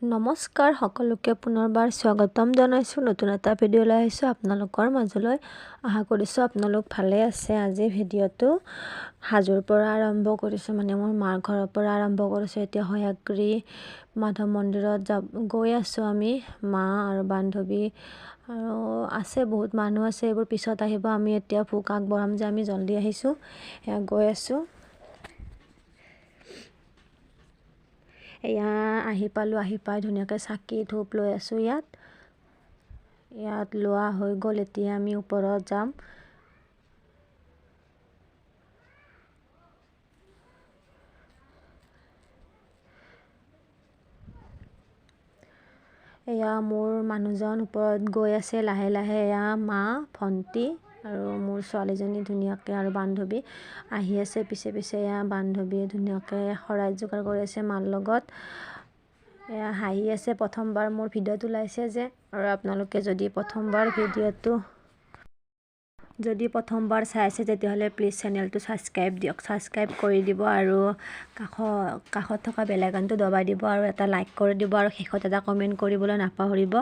নমস্কাৰ সকলোকে পুনৰবাৰ স্বাগতম জনাইছোঁ নতুন এটা ভিডিঅ' লৈ আহিছোঁ আপোনালোকৰ মাজলৈ আশা কৰিছোঁ আপোনালোক ভালে আছে। আজি ভিডিঅ'টো হাজোৰ পৰা আৰম্ভ কৰিছোঁ, মানে মোৰ মাৰ ঘৰৰ পৰা আৰম্ভ কৰিছোঁ। এতিয়া হয়াগ্ৰী মাধৱ মন্দিৰত গৈ আছোঁ আমি, মা আৰু বান্ধৱী আৰু আছে, বহুত মানুহ আছে। এইবোৰ পিছত আহিব, আমি এতিয়া ভোগ আগবঢ়াম যে আমি জল্দি আহিছোঁ, সেয়া গৈ আছোঁ। এয়া আহি পালোঁ, আহি পাই ধুনীয়াকৈ চাকি ধূপ লৈ আছোঁ। ইয়াত লোৱা হৈ গ'ল। এতিয়া আমি ওপৰত যাম। এয়া মোৰ মানুহজন ওপৰত গৈ আছে লাহে লাহে। এয়া মা, ভণ্টি আৰু মোৰ ছোৱালীজনী ধুনীয়াকৈ আৰু বান্ধৱী আহি আছে পিছে পিছে। এয়া বান্ধৱীয়ে ধুনীয়াকৈ শৰাই যোগাৰ কৰি আছে মাৰ লগত। এয়া হাঁহি আছে, প্ৰথমবাৰ মোৰ ভিডিঅ'টো ওলাইছে যে। আৰু আপোনালোকে যদি প্ৰথমবাৰ চাই আছে তেতিয়াহ'লে প্লিজ চেনেলটো ছাবস্ক্ৰাইব দিয়ক, ছাবস্ক্ৰাইব কৰি দিব আৰু কাষত থকা বেল আইকনটো দবাই দিব আৰু এটা লাইক কৰি দিব আৰু শেষত এটা কমেণ্ট কৰিবলৈ নাপাহৰিব।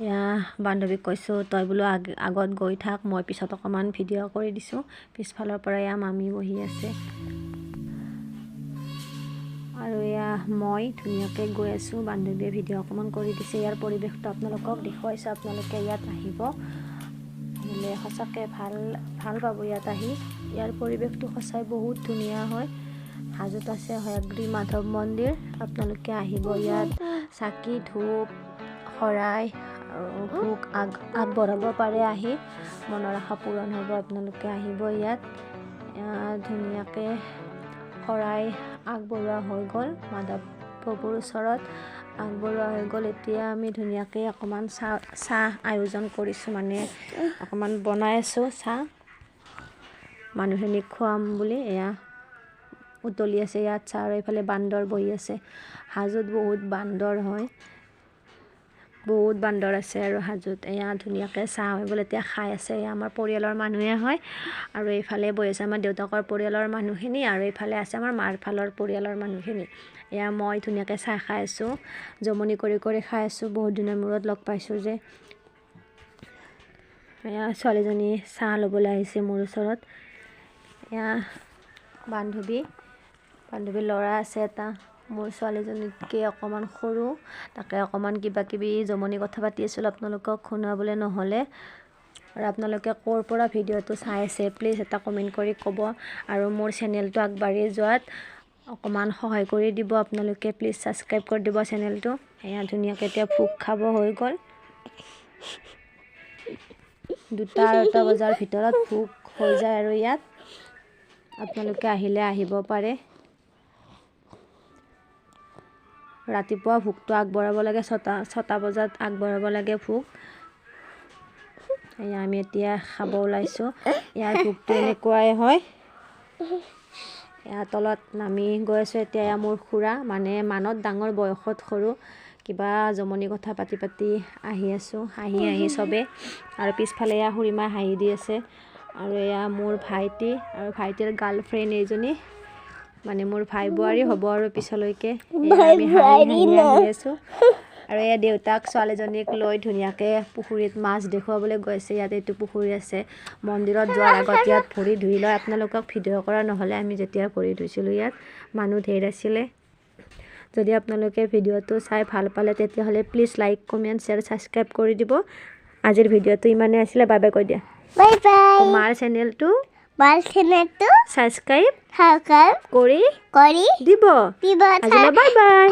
এয়া বান্ধৱীক কৈছোঁ, তই বোলো আগত গৈ থাক, মই পিছত অকণমান ভিডিঅ' কৰি দিছোঁ। পিছফালৰ পৰা এয়া মামী বহি আছে আৰু এয়া মই ধুনীয়াকৈ গৈ আছোঁ। বান্ধৱীয়ে ভিডিঅ' অকণমান কৰি দিছে। ইয়াৰ পৰিৱেশটো আপোনালোকক দেখুৱাইছোঁ, আপোনালোকে ইয়াত আহিব, আহিলে সঁচাকৈ ভাল পাব ইয়াত আহি। ইয়াৰ পৰিৱেশটো সঁচাই বহুত ধুনীয়া হয়। হাজোত আছে হয়াগ্ৰী মাধৱ মন্দিৰ, আপোনালোকে আহিব। ইয়াত চাকি ধূপ শৰাই আৰু ভোগ আগবঢ়াব পাৰে আহি, মনৰ আশা পূৰণ হ'ব। আপোনালোকে আহিব ইয়াত। ধুনীয়াকৈ শৰাই আগবঢ়োৱা হৈ গ'ল, মাধৱ প্ৰভুৰ ওচৰত আগবঢ়োৱা হৈ গ'ল। এতিয়া আমি ধুনীয়াকৈ অকণমান চাহ আয়োজন কৰিছোঁ, মানে অকণমান বনাই আছোঁ চাহ মানুহখিনিক খুৱাম বুলি। এয়া উতলি আছে ইয়াত চাহ আৰু এইফালে বান্দৰ বহি আছে। হাজোত বহুত বান্দৰ হয়, বহুত বান্দৰ আছে আৰু হাজোত। এয়া ধুনীয়াকৈ চাহ হৈ গ'ল, এতিয়া খাই আছে। এয়া আমাৰ পৰিয়ালৰ মানুহে হয় আৰু এইফালে বহি আছে আমাৰ দেউতাকৰ পৰিয়ালৰ মানুহখিনি আৰু এইফালে আছে আমাৰ মাৰ ফালৰ পৰিয়ালৰ মানুহখিনি। এয়া মই ধুনীয়াকৈ চাহ খাই আছোঁ, জমনি কৰি কৰি খাই আছোঁ, বহুত দিনৰ মূৰত লগ পাইছোঁ যে। এয়া ছোৱালীজনী চাহ ল'বলৈ আহিছে মোৰ ওচৰত। এয়া বান্ধৱীৰ ল'ৰা আছে এটা, মোৰ ছোৱালীজনীতকৈ অকণমান সৰু, তাকে অকণমান কিবা কিবি জমনি কথা পাতি আছিলোঁ, আপোনালোকক শুনাবলৈ নহ'লে। আৰু আপোনালোকে ক'ৰ পৰা ভিডিঅ'টো চাই আছে প্লিজ এটা কমেণ্ট কৰি ক'ব আৰু মোৰ চেনেলটো আগবাঢ়ি যোৱাত অকণমান সহায় কৰি দিব আপোনালোকে। প্লিজ ছাবস্ক্ৰাইব কৰি দিব চেনেলটো। এয়া ধুনীয়াকৈ এতিয়া ভোগ খাব হৈ গ'ল। 2-2:30 বজাৰ ভিতৰত ভোগ হৈ যায় আৰু ইয়াত আপোনালোকে আহিলে আহিব পাৰে। ৰাতিপুৱা ভোগটো আগবঢ়াব লাগে, 6টা বজাত আগবঢ়াব লাগে ভোগ। এয়া আমি এতিয়া খাব ওলাইছোঁ। ইয়াৰ ভোগটো এনেকুৱাই হয়। এয়া তলত নামি গৈ আছোঁ এতিয়া। এয়া মোৰ খুৰা, মানে মানত ডাঙৰ বয়সত সৰু, কিবা জমনি কথা পাতি পাতি আহি আছোঁ, হাঁহি চবে। আৰু পিছফালে এয়া খুৰীমাই হাঁহি দি আছে। আৰু এয়া মোৰ ভাইটি আৰু ভাইটিৰ গাৰ্লফ্ৰেণ্ড এইজনী, মানে মোৰ ভাই বোৱাৰী হ'ব আৰু পিছলৈকে। আমি হাঁহি আহি আছোঁ। আৰু এয়া দেউতাক ছোৱালীজনীক লৈ ধুনীয়াকৈ পুখুৰীত মাছ দেখুৱাবলৈ গৈছে। ইয়াত এইটো পুখুৰী আছে, মন্দিৰত যোৱাৰ আগত ইয়াত ভৰি ধুই লয়। আপোনালোকক ভিডিঅ' কৰা নহ'লে, আমি যেতিয়া ভৰি ধুইছিলোঁ ইয়াত মানুহ ধেৰ আছিলে। যদি আপোনালোকে ভিডিঅ'টো চাই ভাল পালে তেতিয়াহ'লে please like, comment, share, subscribe কৰি দিব। আজিৰ ভিডিঅ'টো ইমানেই আছিলে। বাই বাই কৈ দিয়া। Bye bye. মাৰ চেনেলটো ছাবস্ক্ৰাইব কৰি দিব। আজিলৈ বাই বাই।